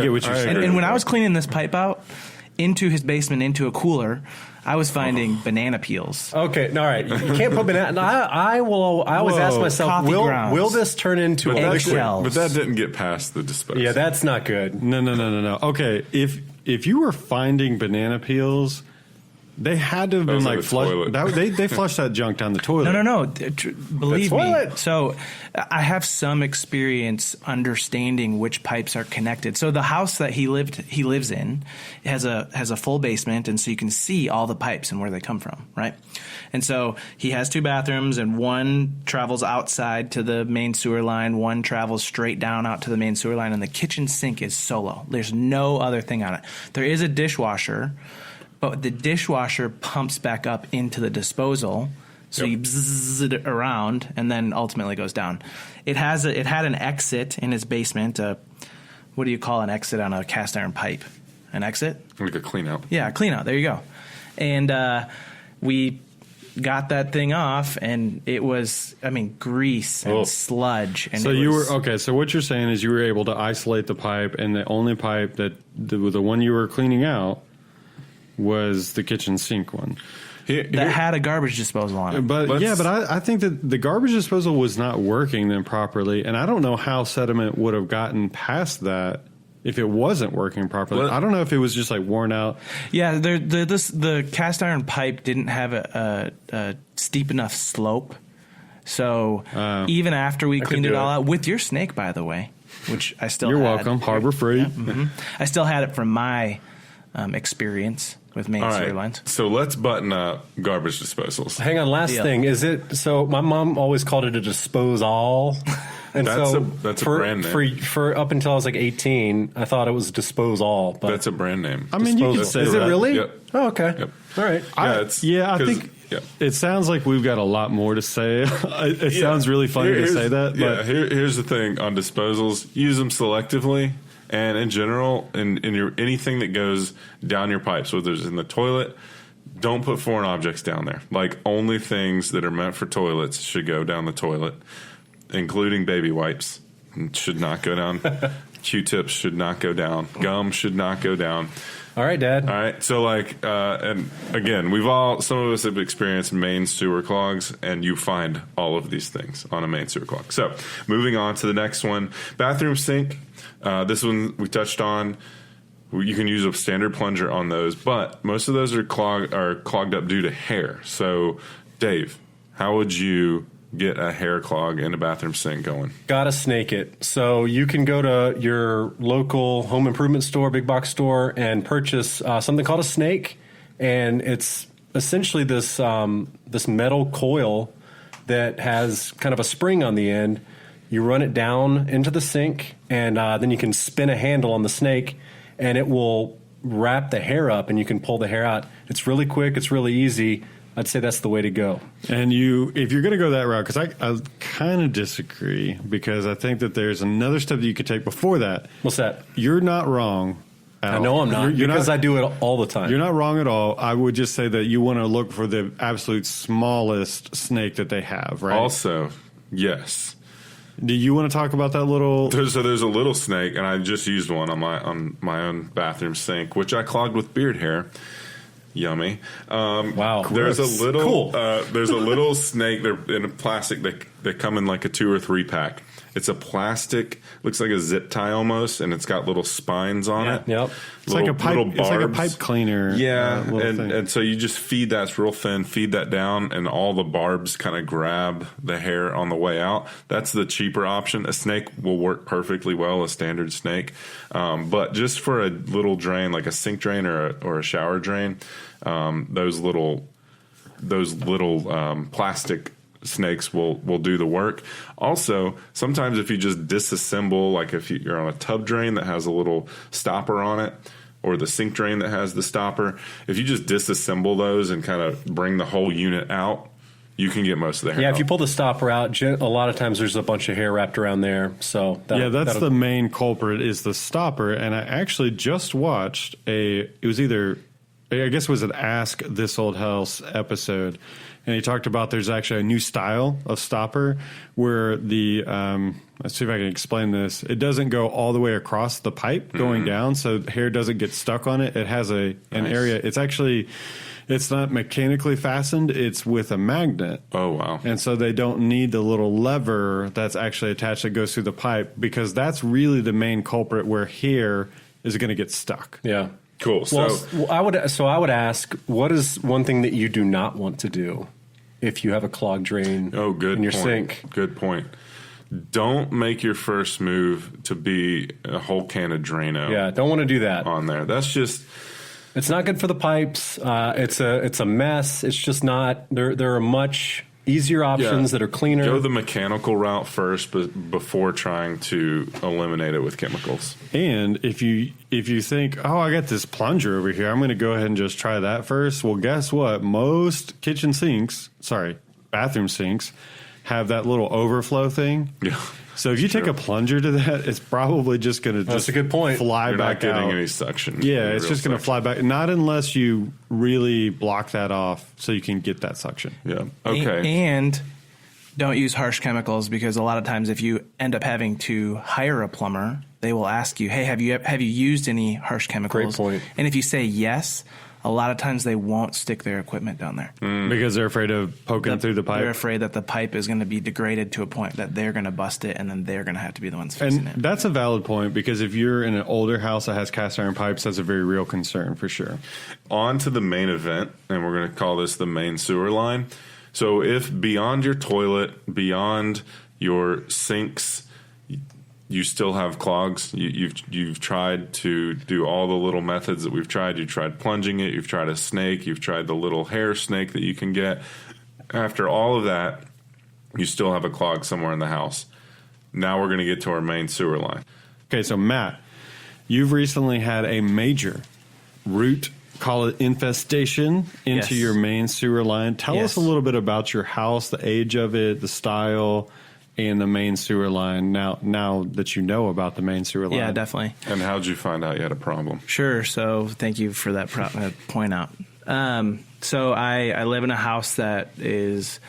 Speaker 2: get what you're saying.
Speaker 4: And when I was cleaning this pipe out into his basement, into a cooler, I was finding banana peels.
Speaker 3: Okay, all right. You can't put banana. I always ask myself,
Speaker 4: Coffee grounds.
Speaker 3: will this turn into a liquid?
Speaker 4: Eggshells.
Speaker 1: But that didn't get past the disposal.
Speaker 3: Yeah, that's not good.
Speaker 2: No. Okay, if you were finding banana peels, they had to have been
Speaker 1: Those are
Speaker 2: like
Speaker 1: the
Speaker 2: flushed.
Speaker 1: toilet.
Speaker 2: They flushed that junk down the toilet.
Speaker 4: No. Believe me.
Speaker 3: toilet.
Speaker 4: So I have some experience understanding which pipes are connected. So the house that he lives in has a full basement, and so you can see all the pipes and where they come from, right? And so he has 2 bathrooms, and one travels outside to the main sewer line, one travels straight down out to the main sewer line, and the kitchen sink is solo. There's no other thing on it. There is a dishwasher, but the dishwasher pumps back up into the disposal, so you bzzz it around and then ultimately goes down. It had an exit in his basement. What do you call an exit on a cast iron pipe? An exit?
Speaker 1: Like a clean out.
Speaker 4: Yeah, clean out. There you go. And we got that thing off, and it was, grease and sludge. And
Speaker 2: So so what you're saying is you were able to isolate the pipe, and the only pipe the one you were cleaning out was the kitchen sink one.
Speaker 4: that had a garbage disposal on it.
Speaker 2: But I think that the garbage disposal was not working then properly, and I don't know how sediment would have gotten past that if it wasn't working properly. I don't know if it was just like worn out.
Speaker 4: Yeah, the cast iron pipe didn't have a steep enough slope, so even after we cleaned it all out with your snake, by the way, which I still
Speaker 2: You're
Speaker 4: had.
Speaker 2: welcome, Harbor Freight.
Speaker 4: Yeah, mm-hmm. I still had it from my experience with main sewer lines.
Speaker 1: So let's button up garbage disposals.
Speaker 3: Hang on, last
Speaker 4: Deal.
Speaker 3: thing. Is it so my mom always called it a disposal. And
Speaker 1: That's a brand name.
Speaker 3: For up until I was like 18, I thought it was disposal, but
Speaker 1: That's a brand name.
Speaker 2: I mean, you could say
Speaker 3: is it
Speaker 2: that.
Speaker 3: really?
Speaker 1: Yep.
Speaker 3: Oh, okay.
Speaker 1: Yep.
Speaker 3: All right.
Speaker 2: I think it sounds like we've got a lot more to say. It sounds really funny to say that. But
Speaker 1: here's the thing on disposals: use them selectively, and in general, in your anything that goes down your pipes, whether it's in the toilet, don't put foreign objects down there. Like only things that are meant for toilets should go down the toilet, including baby wipes. Should not go down. Q-tips should not go down. Gum should not go down.
Speaker 3: All right, Dad.
Speaker 1: All right. So and again, some of us have experienced main sewer clogs, and you find all of these things on a main sewer clog. So moving on to the next one, bathroom sink. This one we touched on. You can use a standard plunger on those, but most of those are clogged up due to hair. So Dave, how would you get a hair clog in a bathroom sink going?
Speaker 3: Gotta snake it. So you can go to your local home improvement store, big box store, and purchase something called a snake, and it's essentially this metal coil that has kind of a spring on the end. You run it down into the sink, and then you can spin a handle on the snake, and it will wrap the hair up, and you can pull the hair out. It's really quick. It's really easy. I'd say that's the way to go.
Speaker 2: And if you're going to go that route, because I kind of disagree, because I think that there's another step that you could take before that.
Speaker 3: What's that?
Speaker 2: You're not wrong.
Speaker 3: I know I'm not, because I do it all the time.
Speaker 2: You're not wrong at all. I would just say that you want to look for the absolute smallest snake that they have, right?
Speaker 1: Also, yes.
Speaker 2: Do you want to talk about that little?
Speaker 1: So there's a little snake, and I just used one on my own bathroom sink, which I clogged with beard hair. Yummy.
Speaker 3: Wow.
Speaker 1: There's a little
Speaker 3: cool.
Speaker 1: There's a little snake. They're in a plastic. They come in like a 2 or 3 pack. It's a plastic, looks like a zip tie almost, and it's got little spines on it.
Speaker 3: Yep.
Speaker 2: It's like a pipe. It's like a pipe cleaner.
Speaker 1: Yeah,
Speaker 2: thing.
Speaker 1: and so you just feed that. It's real thin. Feed that down, and all the barbs kind of grab the hair on the way out. That's the cheaper option. A snake will work perfectly well, a standard snake, but just for a little drain, like a sink drain or a shower drain, those little plastic snakes will do the work. Also, sometimes if you just disassemble, like if you're on a tub drain that has a little stopper on it, or the sink drain that has the stopper, if you just disassemble those and kind of bring the whole unit out, you can get most of the hair out.
Speaker 3: If you pull the stopper out, a lot of times there's a bunch of hair wrapped around there. So
Speaker 2: that's the main culprit is the stopper. And I actually just watched I guess it was an Ask This Old House episode, and he talked about there's actually a new style of stopper where let's see if I can explain this. It doesn't go all the way across the pipe going down, so hair doesn't get stuck on it. It has an area. It's not mechanically fastened. It's with a magnet.
Speaker 1: Oh, wow.
Speaker 2: And so they don't need the little lever that's actually attached that goes through the pipe, because that's really the main culprit where hair is going to get stuck.
Speaker 3: Yeah.
Speaker 1: Cool.
Speaker 3: Well, I would ask, what is one thing that you do not want to do if you have a clogged drain in your sink?
Speaker 1: Good point. Don't make your first move to be a whole can of Drano.
Speaker 3: Yeah, don't want to do that
Speaker 1: on there. That's just...
Speaker 3: It's not good for the pipes. It's a mess. It's just not. There are much easier options that are cleaner.
Speaker 1: Go the mechanical route first, but before trying to eliminate it with chemicals.
Speaker 2: And if you think, oh, I got this plunger over here, I'm going to go ahead and just try that first. Well, guess what? Most bathroom sinks have that little overflow thing.
Speaker 1: Yeah.
Speaker 2: So if you take a plunger to that, it's probably just going to
Speaker 3: That's a good point.
Speaker 2: Fly
Speaker 1: You're
Speaker 2: back
Speaker 1: not getting
Speaker 2: out.
Speaker 1: any suction.
Speaker 2: Yeah, it's just going to fly back. Not unless you really block that off so you can get that suction.
Speaker 1: Yeah. Okay.
Speaker 4: And don't use harsh chemicals, because a lot of times if you end up having to hire a plumber, they will ask you, hey, have you used any harsh chemicals?
Speaker 3: Great point.
Speaker 4: And if you say yes, a lot of times they won't stick their equipment down there.
Speaker 2: Because they're afraid of poking through the pipe.
Speaker 4: They're afraid that the pipe is going to be degraded to a point that they're going to bust it, and then they're going to have to be the ones fixing it.
Speaker 2: That's a valid point, because if you're in an older house that has cast iron pipes, that's a very real concern for sure.
Speaker 1: On to the main event, and we're going to call this the main sewer line. So if beyond your toilet, beyond your sinks, you still have clogs, you've tried to do all the little methods that we've tried. You've tried plunging it, you've tried a snake, you've tried the little hair snake that you can get. After all of that, you still have a clog somewhere in the house. Now we're going to get to our main sewer line.
Speaker 2: Okay, so Matt, you've recently had a major root, call it infestation, into your main sewer line. Tell us a little bit about your house, the age of it, the style, and the main sewer line, now that you know about the main sewer line.
Speaker 4: Yeah, definitely.
Speaker 1: And how'd you find out you had a problem?
Speaker 4: Sure. So thank you for that point out. So I live in a house that is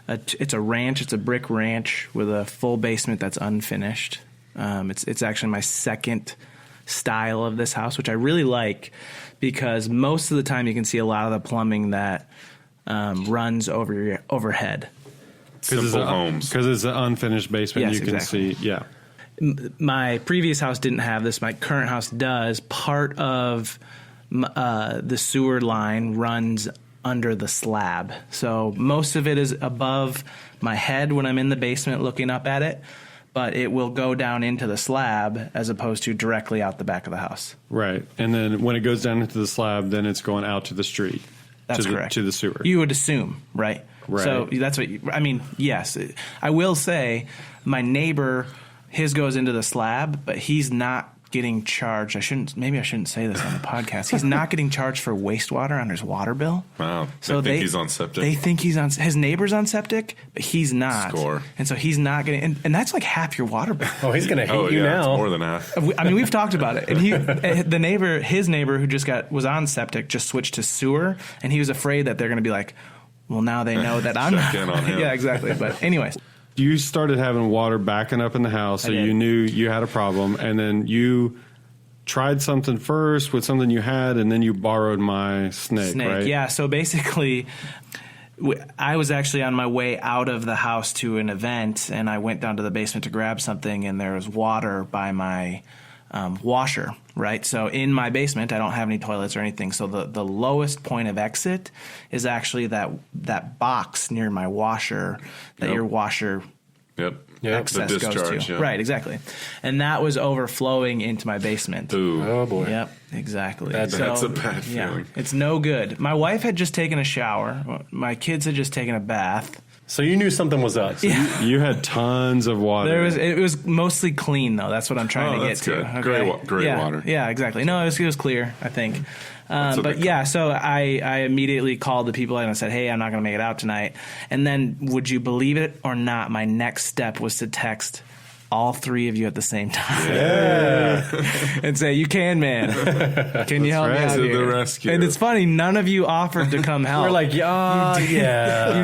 Speaker 4: it's a ranch. It's a brick ranch with a full basement that's unfinished. It's actually my second style of this house, which I really like, because most of the time you can see a lot of the plumbing that runs overhead.
Speaker 2: Because it's an unfinished basement,
Speaker 4: yes,
Speaker 2: you can
Speaker 4: exactly.
Speaker 2: see. Yeah.
Speaker 4: My previous house didn't have this. My current house does. Part of the sewer line runs under the slab. So most of it is above my head when I'm in the basement looking up at it, but it will go down into the slab as opposed to directly out the back of the house.
Speaker 2: Right. And then when it goes down into the slab, then it's going out to the street.
Speaker 4: That's correct.
Speaker 2: To the sewer.
Speaker 4: You would assume, right?
Speaker 2: Right.
Speaker 4: So that's what yes. I will say my neighbor, his goes into the slab, but he's not getting charged. Maybe I shouldn't say this on the podcast. He's not getting charged for wastewater on his water bill.
Speaker 1: Wow.
Speaker 4: So
Speaker 1: they think he's on septic.
Speaker 4: They think he's on, his neighbor's on septic, but he's not.
Speaker 1: Score.
Speaker 4: And so he's not getting, and that's like half your water bill.
Speaker 3: Oh, he's going to hate you
Speaker 1: It's
Speaker 3: now.
Speaker 1: more than half.
Speaker 4: I mean, we've talked about it. And his neighbor who was on septic just switched to sewer, and he was afraid that they're going to be like, well, now they know that I'm
Speaker 1: Check in on him.
Speaker 4: Yeah, exactly. But anyways.
Speaker 2: You started having water backing up in the house, so
Speaker 4: I did.
Speaker 2: you knew you had a problem, and then you tried something first with something you had, and then you borrowed my snake, right?
Speaker 4: Yeah. So basically, I was actually on my way out of the house to an event, and I went down to the basement to grab something, and there was water by my washer, right? So in my basement, I don't have any toilets or anything. So the lowest point of exit is actually that box near my washer that your washer access
Speaker 1: The
Speaker 4: goes
Speaker 1: discharge,
Speaker 4: to.
Speaker 1: yeah.
Speaker 4: Right, exactly. And that was overflowing into my basement.
Speaker 1: Ooh.
Speaker 3: Oh, boy.
Speaker 4: Yep, exactly.
Speaker 1: That's a bad feeling.
Speaker 4: It's no good. My wife had just taken a shower. My kids had just taken a bath.
Speaker 3: So you knew something was up. So
Speaker 2: You had tons of water.
Speaker 4: It was mostly clean though. That's what I'm trying to get
Speaker 1: that's
Speaker 4: to.
Speaker 1: good.
Speaker 4: Okay?
Speaker 1: Great water.
Speaker 4: Yeah, exactly. No, it was clear, I think. But yeah, so I immediately called the people and I said, hey, I'm not going to make it out tonight. And then, would you believe it or not, my next step was to text all three of you at the same time.
Speaker 3: Yeah.
Speaker 4: And say, you can, man. Can you help me out
Speaker 1: To
Speaker 4: here?
Speaker 1: the rescue.
Speaker 4: And it's funny, none of you offered to come help.
Speaker 3: We're like, yeah.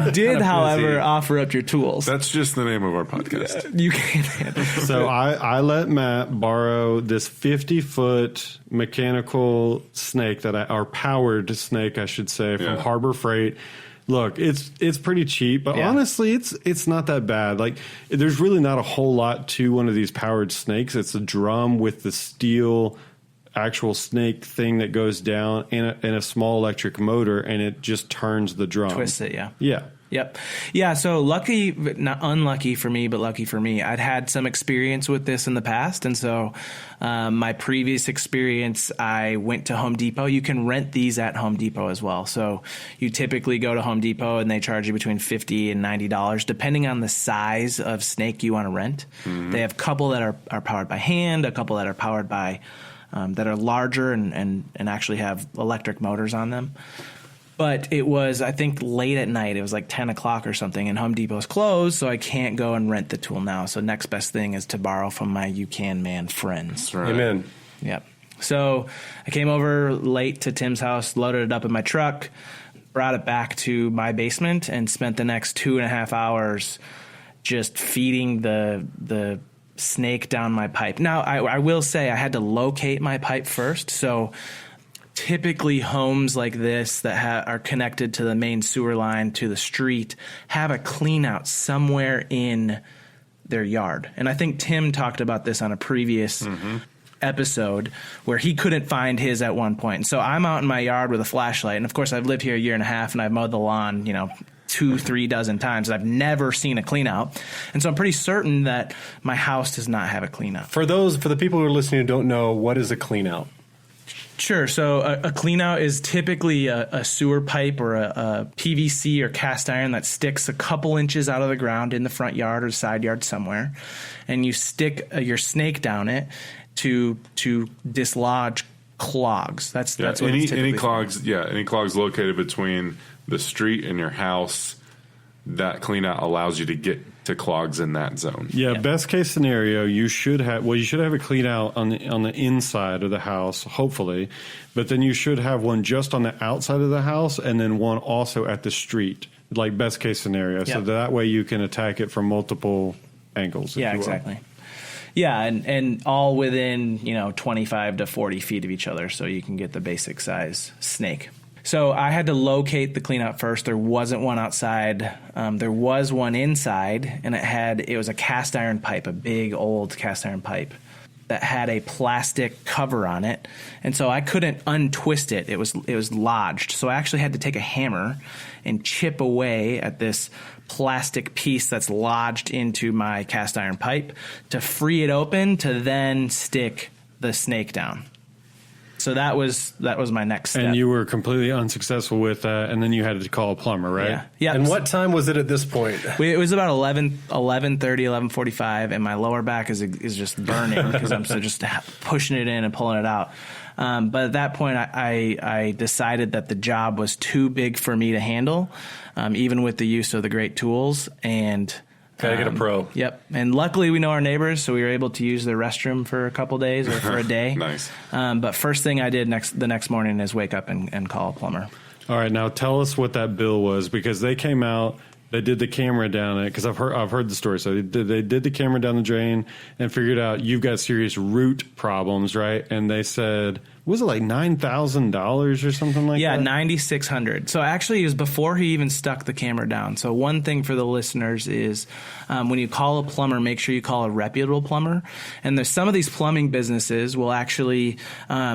Speaker 4: You did,
Speaker 3: Kinda
Speaker 4: however,
Speaker 3: busy.
Speaker 4: offer up your tools.
Speaker 1: That's just the name of our podcast.
Speaker 4: You can handle it.
Speaker 2: So I let Matt borrow this 50-foot mechanical snake or powered snake, I should say, from Harbor Freight. Look, it's pretty cheap, but honestly, it's not that bad. Like, there's really not a whole lot to one of these powered snakes. It's a drum with the steel actual snake thing that goes down in a small electric motor, and it just turns the drum.
Speaker 4: Twist it, yeah.
Speaker 2: Yeah.
Speaker 4: Yep. Yeah, so lucky, not unlucky for me, but lucky for me, I'd had some experience with this in the past. And so my previous experience, I went to Home Depot. You can rent these at Home Depot as well. So you typically go to Home Depot and they charge you between $50 and $90, depending on the size of snake you want to rent. Mm-hmm. They have a couple that are powered by hand, a couple that are powered by, that are larger and actually have electric motors on them. But it was, I think, late at night. It was like 10 o'clock or something, and Home Depot's closed, so I can't go and rent the tool now. So next best thing is to borrow from my You Can Man friends.
Speaker 1: Right.
Speaker 3: Amen.
Speaker 4: Yep. So I came over late to Tim's house, loaded it up in my truck, brought it back to my basement, and spent the next 2.5 hours just feeding the snake down my pipe. Now, I will say I had to locate my pipe first, so typically homes like this that are connected to the main sewer line to the street have a clean out somewhere in their yard. And I think Tim talked about this on a previous episode where he couldn't find his at one point. And so I'm out in my yard with a flashlight. And of course I've lived here 1.5 years and I've mowed the lawn, 2-3 dozen times. And I've never seen a clean out. And so I'm pretty certain that my house does not have a clean out.
Speaker 3: For the people who are listening who don't know, what is a clean out?
Speaker 4: Sure. So a clean out is typically a sewer pipe or a PVC or cast iron that sticks a couple inches out of the ground in the front yard or side yard somewhere. And you stick your snake down it to dislodge clogs. That's what it's typically
Speaker 1: any
Speaker 4: for.
Speaker 1: clogs. Yeah, any clogs located between the street and your house. That clean out allows you to get to clogs in that zone.
Speaker 2: Yeah, best case scenario, you should have a clean out on the inside of the house, hopefully, but then you should have one just on the outside of the house and then one also at the street, like best case scenario. So that way you can attack it from multiple angles.
Speaker 4: Yeah, exactly. Yeah, and all within 25 to 40 feet of each other, so you can get the basic size snake. So I had to locate the cleanout first. There wasn't one outside. There was one inside, and it was a cast iron pipe, a big old cast iron pipe that had a plastic cover on it. And so I couldn't untwist it. It was lodged. So I actually had to take a hammer and chip away at this plastic piece that's lodged into my cast iron pipe to free it open to then stick the snake down. So that was my next step.
Speaker 2: And you were completely unsuccessful with that, and then you had to call a plumber, right?
Speaker 4: Yeah. Yeah.
Speaker 3: And what time was it at this point?
Speaker 4: It was about 11:45, and my lower back is just burning because I'm just pushing it in and pulling it out. But at that point, I decided that the job was too big for me to handle, even with the use of the great tools. And
Speaker 3: Gotta get a pro.
Speaker 4: Yep. And luckily, we know our neighbors, so we were able to use their restroom for a couple days or for a day.
Speaker 1: Nice.
Speaker 4: But first thing I did the next morning is wake up and call a plumber.
Speaker 2: All right, now tell us what that bill was, because they came out, they did the camera down it, because I've heard the story. So they did the camera down the drain and figured out you've got serious root problems, right? And they said, was it like $9,000 or something like that?
Speaker 4: Yeah, $9,600. So actually, it was before he even stuck the camera down. So one thing for the listeners is when you call a plumber, make sure you call a reputable plumber. And there's some of these plumbing businesses will actually,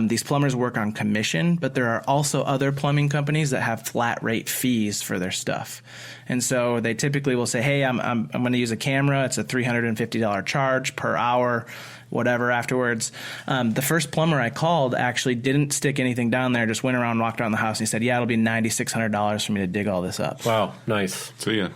Speaker 4: these plumbers work on commission, but there are also other plumbing companies that have flat rate fees for their stuff. And so they typically will say, hey, I'm going to use a camera. It's a $350 charge per hour, whatever afterwards. The first plumber I called actually didn't stick anything down there, just went around, walked around the house, and he said, yeah, it'll be $9,600 for me to dig all this up.
Speaker 3: Wow, nice.
Speaker 1: So yeah.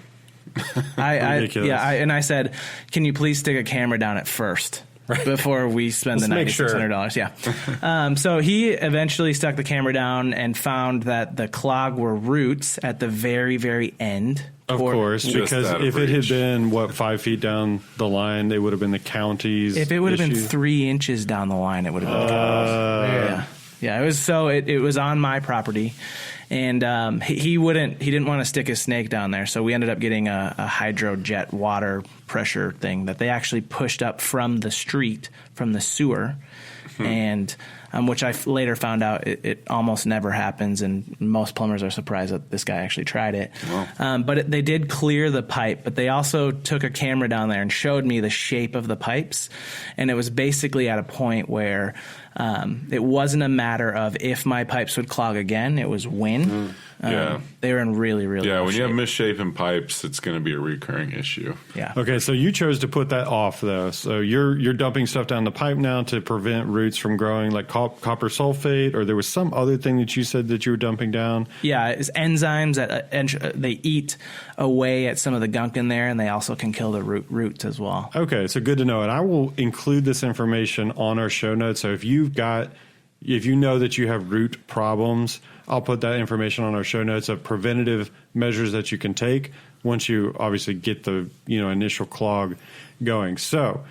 Speaker 2: Ridiculous.
Speaker 4: And I said, can you please stick a camera down at first? Before we spend the $9,600. Yeah. So he eventually stuck the camera down and found that the clog were roots at the very, very end.
Speaker 2: Of course, because if it had been, 5 feet down the line, they would have been the county's
Speaker 4: If it would have been
Speaker 2: issue.
Speaker 4: 3 inches down the line, it would have been Yeah, it was it was on my property. And he didn't want to stick his snake down there, so we ended up getting a hydrojet water pressure thing that they actually pushed up from the street, from the sewer, and which I later found out it almost never happens, and most plumbers are surprised that this guy actually tried it. Wow. But they did clear the pipe, but they also took a camera down there and showed me the shape of the pipes, and it was basically at a point where it wasn't a matter of if my pipes would clog again, it was when. They were in really, really
Speaker 1: when
Speaker 4: shape.
Speaker 1: you have misshapen pipes, it's going to be a recurring issue.
Speaker 4: Yeah.
Speaker 2: Okay, so you chose to put that off, though. So you're dumping stuff down the pipe now to prevent roots from growing, like copper sulfate, or there was some other thing that you said that you were dumping down?
Speaker 4: Yeah, it's enzymes that they eat away at some of the gunk in there, and they also can kill the roots as well.
Speaker 2: Okay, so good to know. And I will include this information on our show notes. So if you know that you have root problems, I'll put that information on our show notes of preventative measures that you can take once you obviously get the initial clog going. So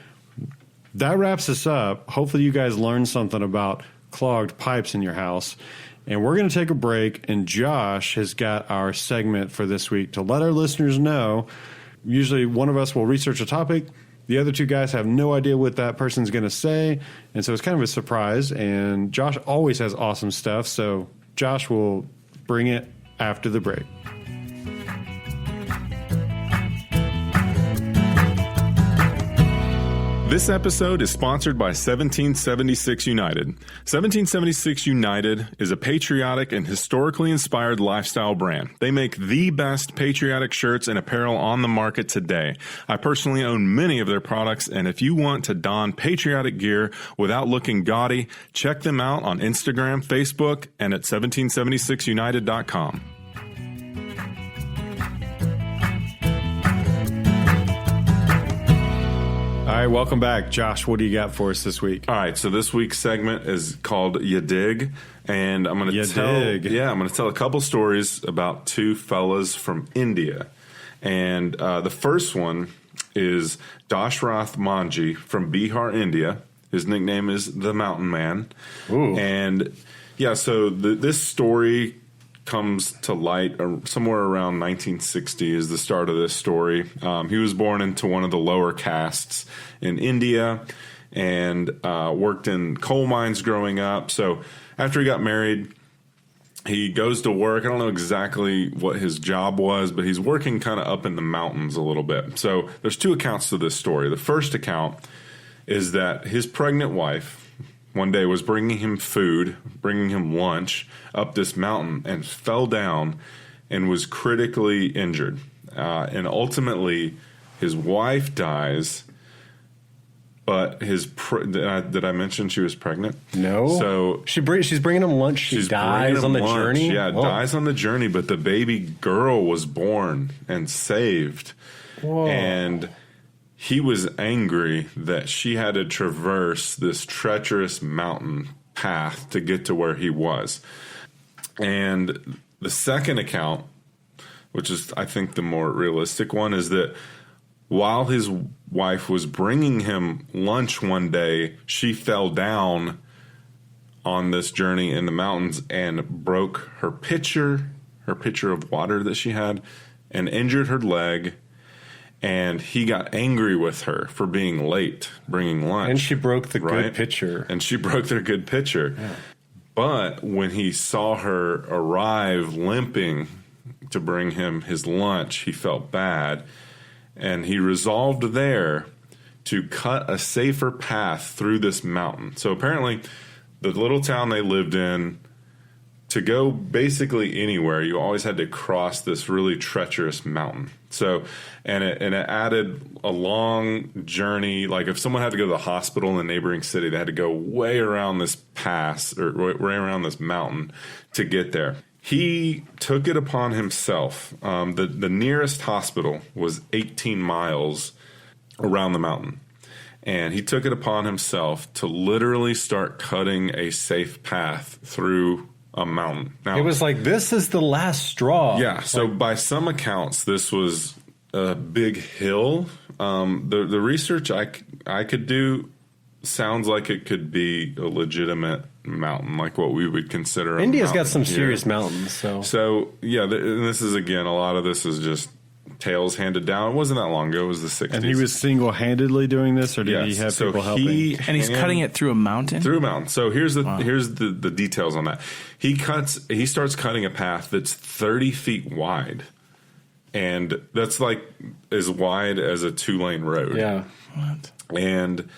Speaker 2: that wraps us up. Hopefully you guys learned something about clogged pipes in your house. And we're going to take a break, and Josh has got our segment for this week to let our listeners know. Usually one of us will research a topic. The other two guys have no idea what that person's going to say, and so it's kind of a surprise. And Josh always has awesome stuff, so Josh will bring it after the break.
Speaker 1: This episode is sponsored by 1776 United. 1776 United is a patriotic and historically inspired lifestyle brand. They make the best patriotic shirts and apparel on the market today. I personally own many of their products, and if you want to don patriotic gear without looking gaudy, check them out on Instagram, Facebook, and at 1776united.com.
Speaker 2: All right, welcome back. Josh, what do you got for us this week?
Speaker 1: All right, so this week's segment is called You Dig, and I'm going to tell a couple stories about two fellas from India. And the first one is Dashrath Manji from Bihar, India. His nickname is the Mountain Man.
Speaker 2: Ooh.
Speaker 1: And so this story comes to light somewhere around 1960 is the start of this story. He was born into one of the lower castes in India and worked in coal mines growing up. So after he got married, he goes to work. I don't know exactly what his job was, but he's working kind of up in the mountains a little bit. So there's two accounts to this story. The first account is that his pregnant wife one day was bringing him food, bringing him lunch up this mountain, and fell down and was critically injured. And ultimately, his wife dies, But did I mention she was pregnant?
Speaker 3: No.
Speaker 1: So
Speaker 3: she's bringing him lunch. She dies on the journey.
Speaker 1: Yeah, dies on the journey. But the baby girl was born and saved. Whoa. And he was angry that she had to traverse this treacherous mountain path to get to where he was. And the second account, which is, I think, the more realistic one, is that while his wife was bringing him lunch one day, she fell down on this journey in the mountains and broke her pitcher of water that she had, and injured her leg. And he got angry with her for being late bringing lunch.
Speaker 3: And she broke the good pitcher.
Speaker 1: And she broke their good pitcher. Yeah. But when he saw her arrive limping to bring him his lunch, he felt bad. And he resolved there to cut a safer path through this mountain. So apparently, the little town they lived in, to go basically anywhere, you always had to cross this really treacherous mountain. So, and it added a long journey. Like if someone had to go to the hospital in the neighboring city, they had to go way around this pass or way around this mountain to get there. He took it upon himself. The nearest hospital was 18 miles around the mountain. And he took it upon himself to literally start cutting a safe path through a mountain. Now,
Speaker 3: it was like, this is the last straw.
Speaker 1: Yeah. So by some accounts, this was a big hill. The research I could do sounds like it could be a legitimate mountain, like what we would consider a
Speaker 3: India's
Speaker 1: mountain
Speaker 3: got some
Speaker 1: here.
Speaker 3: serious mountains.
Speaker 1: So yeah, and this is, again, a lot of this is just tales handed down. It wasn't that long ago. It was the 60s.
Speaker 2: And he was single-handedly doing this, or did he have people helping?
Speaker 4: And he's cutting it through a mountain?
Speaker 1: Through a mountain. So here's the details on that. He starts cutting a path that's 30 feet wide. And that's like as wide as a 2-lane road.
Speaker 3: Yeah.
Speaker 4: What?
Speaker 1: And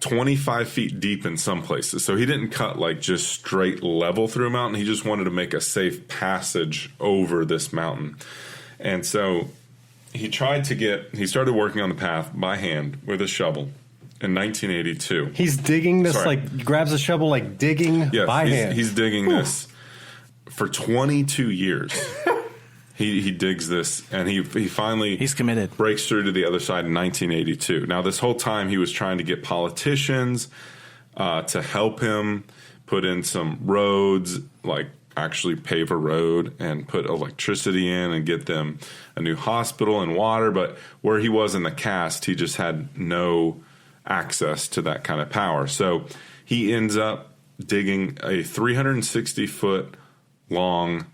Speaker 1: 25 feet deep in some places. So he didn't cut like just straight level through a mountain. He just wanted to make a safe passage over this mountain. And so he started working on the path by hand with a shovel in 1982.
Speaker 3: He's digging this, grabs a shovel, digging by hand.
Speaker 1: He's digging this for 22 years. He digs this, and he finally
Speaker 4: he's committed.
Speaker 1: Breaks through to the other side in 1982. Now, this whole time he was trying to get politicians to help him put in some roads, actually pave a road and put electricity in and get them a new hospital and water. But where he was in the cast, he just had no access to that kind of power. So he ends up digging a 360-foot long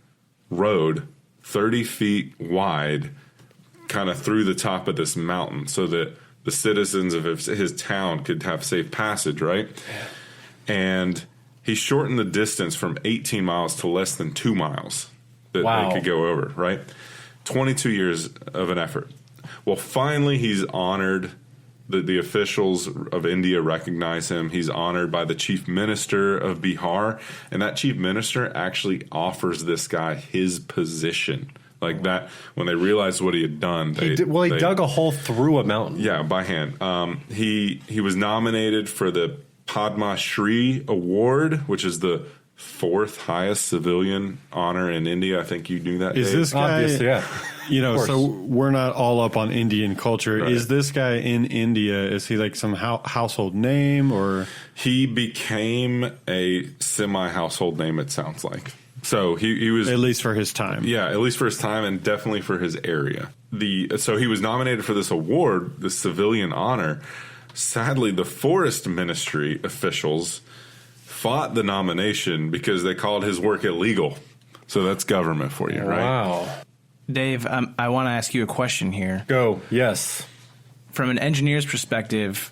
Speaker 1: road, 30 feet wide, kind of through the top of this mountain so that the citizens of his town could have safe passage, right? Yeah. And he shortened the distance from 18 miles to less than 2 miles that they could go over, right? 22 years of an effort. Well, finally, he's honored. The officials of India recognize him. He's honored by the chief minister of Bihar. And that chief minister actually offers this guy his position. Like that, when they realized what he had done.
Speaker 3: He dug a hole through a mountain.
Speaker 1: Yeah, by hand. He was nominated for the Padma Shri Award, which is the 4th highest civilian honor in India. I think you knew that.
Speaker 2: Is
Speaker 1: Dave.
Speaker 2: this guy?
Speaker 3: Obviously, yeah.
Speaker 2: So we're not all up on Indian culture. Right. Is this guy in India? Is he like some household name, or
Speaker 1: he became a semi-household name? It sounds like. So he was,
Speaker 2: at least for his time.
Speaker 1: Yeah, at least for his time, and definitely for his area. So he was nominated for this award, the civilian honor. Sadly, the forest ministry officials fought the nomination because they called his work illegal. So that's government for you, right?
Speaker 3: Wow.
Speaker 4: Dave, I want to ask you a question here.
Speaker 3: Go. Yes.
Speaker 4: From an engineer's perspective,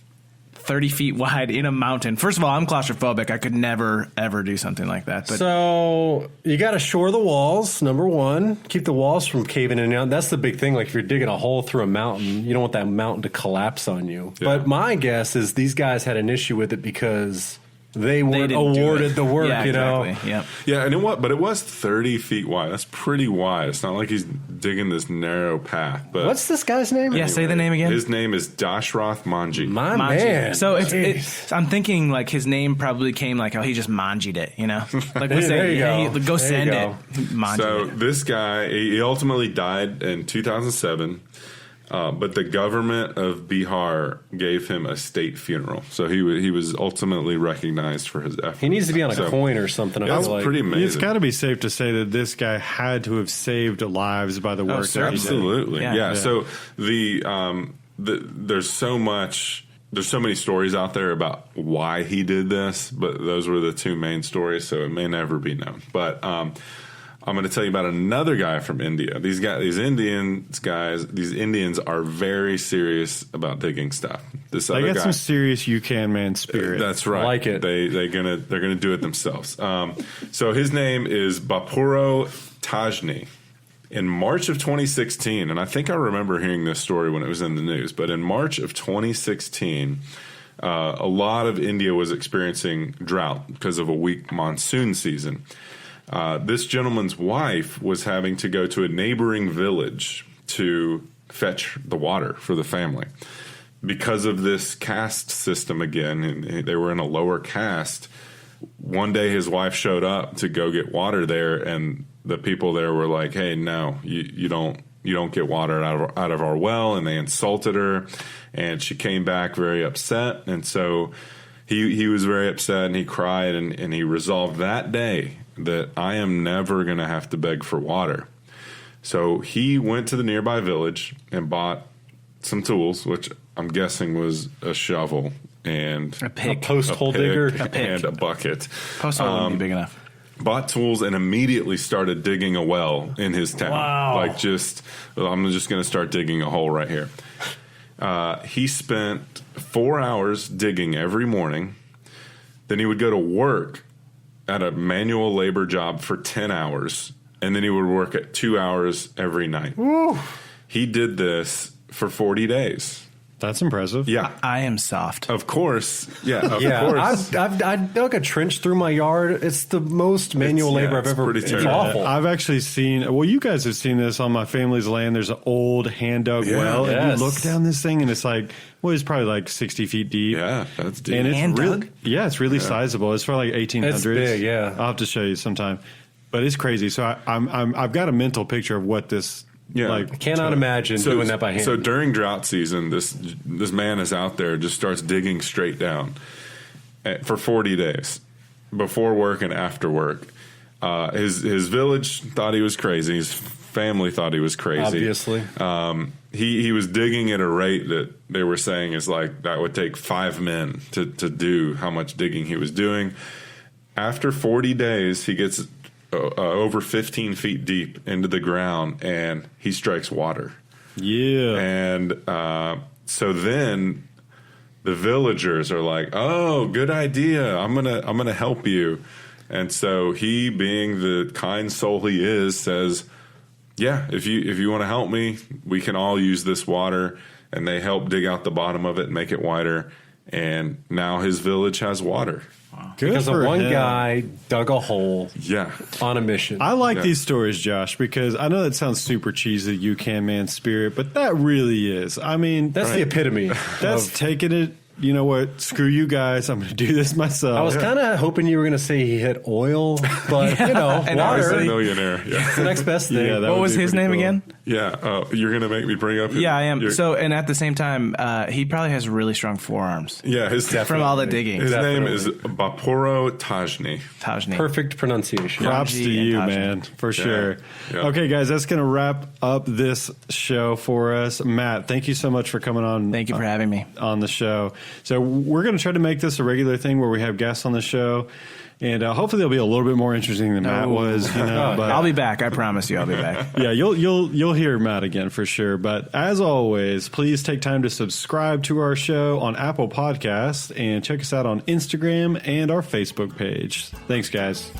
Speaker 4: 30 feet wide in a mountain. First of all, I'm claustrophobic. I could never, ever do something like that. But
Speaker 3: so you got to shore the walls, number one. Keep the walls from caving in and out. That's the big thing. Like if you're digging a hole through a mountain, you don't want that mountain to collapse on you. Yeah. But my guess is these guys had an issue with it because they weren't
Speaker 4: didn't do
Speaker 3: awarded
Speaker 4: it.
Speaker 3: the work,
Speaker 4: Yeah,
Speaker 3: you know?
Speaker 4: exactly. Yep.
Speaker 1: Yeah, and it was 30 feet wide. That's pretty wide. It's not like he's digging this narrow path. But
Speaker 3: What's this guy's name?
Speaker 4: Yeah, say the name again.
Speaker 1: His name is Dashrath Manji.
Speaker 3: My
Speaker 4: Manji.
Speaker 3: man.
Speaker 4: So
Speaker 3: Jeez.
Speaker 4: I'm thinking like his name probably came like, oh, he just manjied it, you know? Like we
Speaker 3: There
Speaker 4: say,
Speaker 3: you go.
Speaker 4: hey, go
Speaker 3: There
Speaker 4: send
Speaker 3: you
Speaker 4: it.
Speaker 3: go.
Speaker 4: Manjied
Speaker 1: So
Speaker 4: it.
Speaker 1: this guy, he ultimately died in 2007. But the government of Bihar gave him a state funeral, so he was ultimately recognized for his efforts.
Speaker 3: He needs to be on a coin or something. I
Speaker 1: That's
Speaker 3: feel like.
Speaker 1: pretty amazing.
Speaker 2: It's got to be safe to say that this guy had to have saved lives by the work that he did.
Speaker 1: Absolutely,
Speaker 4: Yeah.
Speaker 1: yeah. So there's so many stories out there about why he did this, but those were the two main stories, so it may never be known. But I'm going to tell you about another guy from India. These Indians are very serious about digging stuff. This
Speaker 2: They
Speaker 1: other
Speaker 2: got
Speaker 1: guy,
Speaker 2: some serious you can man spirit.
Speaker 1: that's right.
Speaker 3: I like it.
Speaker 1: They're gonna do it themselves. So his name is Bapuro Tajni. In March of 2016, and I think I remember hearing this story when it was in the news, but in March of 2016, a lot of India was experiencing drought because of a weak monsoon season. This gentleman's wife was having to go to a neighboring village to fetch the water for the family. Because of this caste system again, and they were in a lower caste, one day his wife showed up to go get water there, and the people there were like, hey, no, you don't get water out of our well, and they insulted her, and she came back very upset, and so he was very upset, and he cried, and he resolved that day that I am never going to have to beg for water. So he went to the nearby village and bought some tools, which I'm guessing was a shovel and
Speaker 4: A pick.
Speaker 3: Post hole digger.
Speaker 1: and a bucket.
Speaker 4: Post hole wouldn't be big enough.
Speaker 1: Bought tools and immediately started digging a well in his town.
Speaker 3: Wow.
Speaker 1: I'm just going to start digging a hole right here. He spent 4 hours digging every morning. Then he would go to work at a manual labor job for 10 hours, and then he would work at 2 hours every night.
Speaker 3: Woo.
Speaker 1: He did this for 40 days.
Speaker 2: That's impressive.
Speaker 1: Yeah.
Speaker 4: I am soft.
Speaker 1: Of course. Yeah, of
Speaker 3: Yeah,
Speaker 1: course.
Speaker 3: I dug a trench through my yard. It's the most manual labor I've
Speaker 1: it's
Speaker 3: ever.
Speaker 1: pretty
Speaker 3: It's
Speaker 1: terrible.
Speaker 3: awful.
Speaker 2: I've actually seen, well, you guys have seen this on my family's land. There's an old hand dug
Speaker 1: Yeah.
Speaker 2: well, and
Speaker 3: Yes.
Speaker 2: you look down this thing, and it's like, well, it's probably like 60 feet deep.
Speaker 1: Yeah, that's deep.
Speaker 2: And it's
Speaker 4: Hand
Speaker 2: really,
Speaker 4: dug?
Speaker 2: yeah, it's really sizable. It's for like 1800s.
Speaker 3: It's big, yeah.
Speaker 2: I'll have to show you sometime. But it's crazy. So I've got a mental picture of what this,
Speaker 1: Yeah.
Speaker 2: like,
Speaker 3: Cannot imagine doing that by hand.
Speaker 1: So during drought season, this man is out there, just starts digging straight down for 40 days, before work and after work. His village thought he was crazy. His family thought he was crazy.
Speaker 3: Obviously.
Speaker 1: He was digging at a rate that they were saying is like that would take 5 men to do how much digging he was doing. After 40 days, he gets over 15 feet deep into the ground, and he strikes water.
Speaker 2: yeah.
Speaker 1: And so then the villagers are like, "Oh, good idea! I'm gonna help you." And so he, being the kind soul he is, says, "Yeah, if you want to help me, we can all use this water." And they help dig out the bottom of it and make it wider. And now his village has water.
Speaker 2: Good
Speaker 3: because
Speaker 2: for
Speaker 3: of one
Speaker 2: him.
Speaker 3: guy dug a hole
Speaker 1: Yeah.
Speaker 3: on a mission.
Speaker 2: I like
Speaker 1: Yeah.
Speaker 2: these stories, Josh, because I know that sounds super cheesy, you can man spirit, but that really is. I mean,
Speaker 3: That's the epitome.
Speaker 2: that's
Speaker 3: of-
Speaker 2: taking it, you know what, screw you guys, I'm going to do this myself.
Speaker 3: I was kind of hoping you were going to say he hit oil, but you know,
Speaker 4: and
Speaker 1: I was a
Speaker 3: water.
Speaker 1: millionaire. Yeah.
Speaker 3: It's the next best thing.
Speaker 2: Yeah, that
Speaker 4: What
Speaker 2: would
Speaker 4: was
Speaker 2: be
Speaker 4: his
Speaker 2: pretty
Speaker 4: name
Speaker 2: cool.
Speaker 4: again?
Speaker 1: Yeah. You're going to make me bring up his,
Speaker 4: Yeah, I am.
Speaker 1: your-
Speaker 4: So, and at the same time, he probably has really strong forearms
Speaker 1: yeah,
Speaker 4: from all the digging.
Speaker 1: his name
Speaker 3: Definitely.
Speaker 1: is Bapuro Tajni.
Speaker 4: Tajni.
Speaker 3: Perfect pronunciation.
Speaker 2: Props to
Speaker 4: Manji and
Speaker 2: you,
Speaker 4: Tajni.
Speaker 2: man, for sure.
Speaker 1: Yeah.
Speaker 2: Okay, guys, that's going to wrap up this show for us. Matt, thank you so much for coming on.
Speaker 4: Thank you for having me.
Speaker 2: On the show. So we're going to try to make this a regular thing where we have guests on the show, and hopefully they'll be a little bit more interesting than Matt was. You know, but
Speaker 4: I'll be back. I promise you, I'll be back.
Speaker 2: yeah, you'll hear Matt again for sure. But as always, please take time to subscribe to our show on Apple Podcasts and check us out on Instagram and our Facebook page. Thanks, guys.